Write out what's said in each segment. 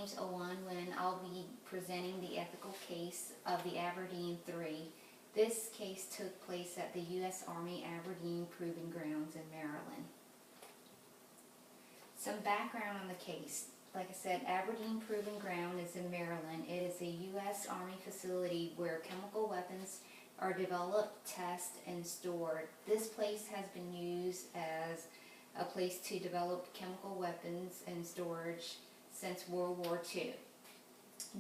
name's Owen I'll be presenting the ethical case of the Aberdeen Three. This case took place at the U.S. Army Aberdeen Proving Grounds in Maryland. Some background on the case. Like I said, Aberdeen Proving Ground is in Maryland. It is a U.S. Army facility where chemical weapons are developed, tested, and stored. This place has been used as a place to develop chemical weapons and storage since World War II.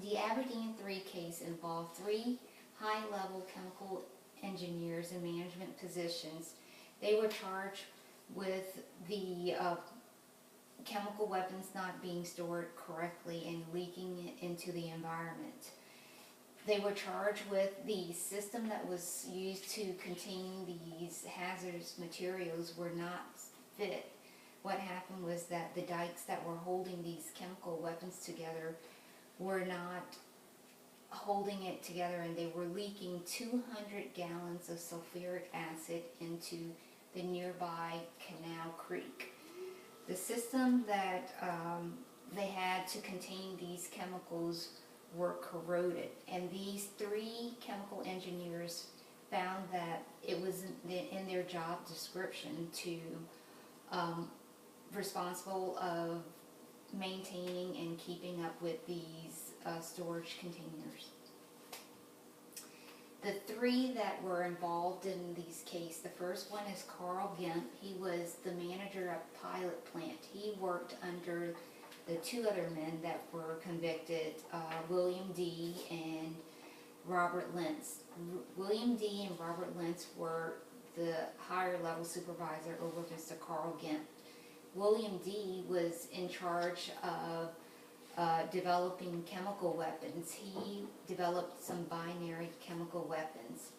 The Aberdeen Three case involved 3 high-level chemical engineers in management positions. They were charged with the chemical weapons not being stored correctly and leaking into the environment. They were charged with the system that was used to contain these hazardous materials were not fit. What happened was that the dikes that were holding these chemical weapons together were not holding it together, and they were leaking 200 gallons of sulfuric acid into the nearby Canal Creek. The system that they had to contain these chemicals were corroded, and these 3 chemical engineers found that it was in their job description to responsible of maintaining and keeping up with these storage containers. The 3 that were involved in these cases, the first one is Carl Gimp. He was the manager of pilot plant. He worked under the 2 other men that were convicted, William D. and Robert Lentz. William D. and Robert Lentz were the higher level supervisor over Mr. Carl Gimp. William D. was in charge of developing chemical weapons. He developed some binary chemical weapons.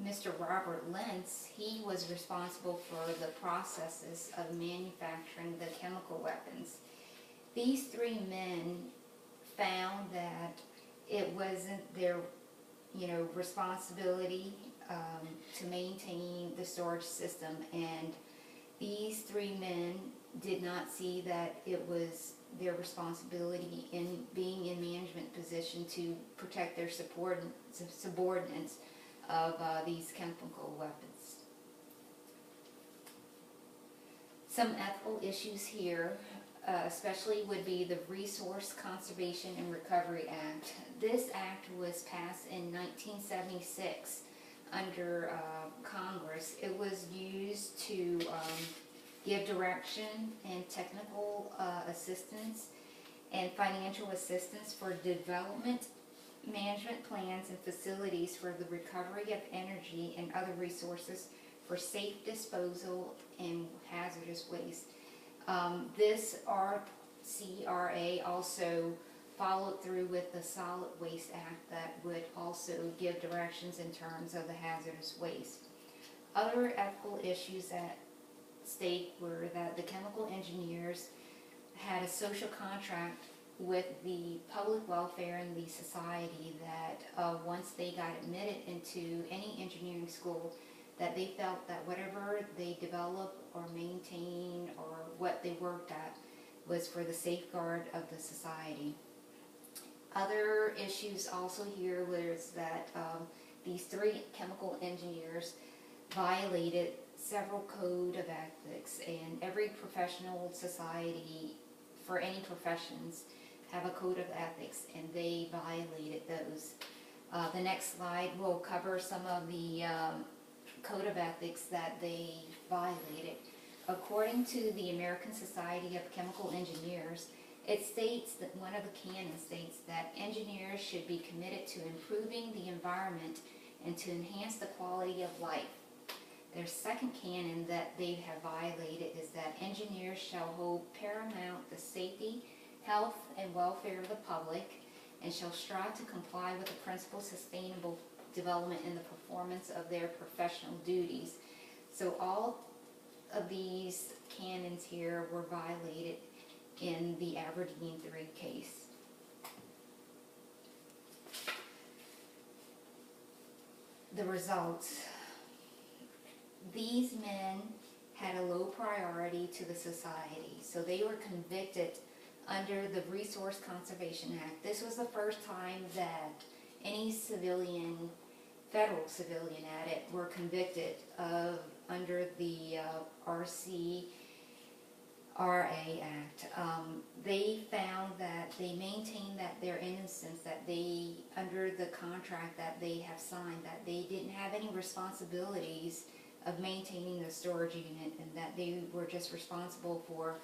Mr. Robert Lentz, he was responsible for the processes of manufacturing the chemical weapons. These 3 men found that it wasn't their, responsibility to maintain the storage system, and these 3 men did not see that it was their responsibility in being in management position to protect their subordinates of these chemical weapons. Some ethical issues here, especially would be the Resource Conservation and Recovery Act. This act was passed in 1976 under Congress. It was used to give direction and technical assistance and financial assistance for development, management plans, and facilities for the recovery of energy and other resources for safe disposal and hazardous waste. This RCRA also followed through with the Solid Waste Act that would also give directions in terms of the hazardous waste. Other ethical issues at stake were that the chemical engineers had a social contract with the public welfare and the society that once they got admitted into any engineering school, that they felt that whatever they developed or maintained or what they worked at was for the safeguard of the society. Other issues also here was that these 3 chemical engineers violated several code of ethics, and every professional society for any professions have a code of ethics, and they violated those. The next slide will cover some of the code of ethics that they violated. According to the American Society of Chemical Engineers, it states that one of the canons states that engineers should be committed to improving the environment and to enhance the quality of life. Their second canon that they have violated is that engineers shall hold paramount the safety, health, and welfare of the public, and shall strive to comply with the principles of sustainable development in the performance of their professional duties. So all of these canons here were violated in the Aberdeen Three case. The results. These men had a low priority to the society, so they were convicted under the Resource Conservation Act. This was the first time that any civilian, federal civilian at it, were convicted of under the RCRA Act. They found that they maintained that their innocence, that they, under the contract that they have signed, that they didn't have any responsibilities of maintaining the storage unit, and that they were just responsible for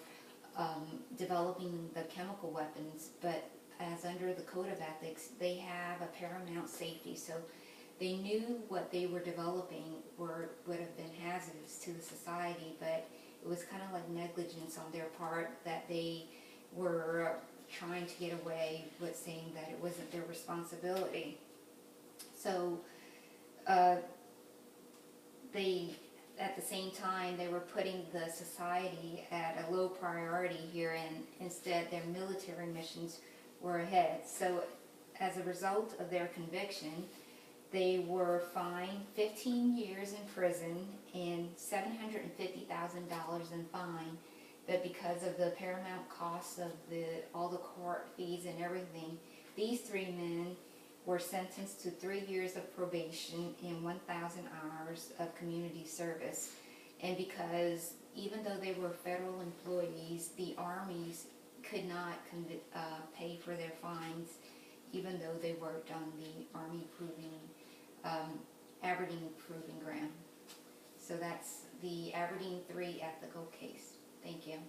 developing the chemical weapons. But as under the Code of Ethics, they have a paramount safety, so they knew what they were developing would have been hazardous to the society, but it was kind of like negligence on their part that they were trying to get away with saying that it wasn't their responsibility. So at the same time, they were putting the society at a low priority here, and instead their military missions were ahead. So as a result of their conviction, they were fined 15 years in prison and $750,000 in fine. But because of the paramount costs of all the court fees and everything, these three men were sentenced to 3 years of probation and 1,000 hours of community service. And because even though they were federal employees, the armies could not pay for their fines, even though they worked on the Army Aberdeen Proving Ground. So that's the Aberdeen 3 ethical case. Thank you.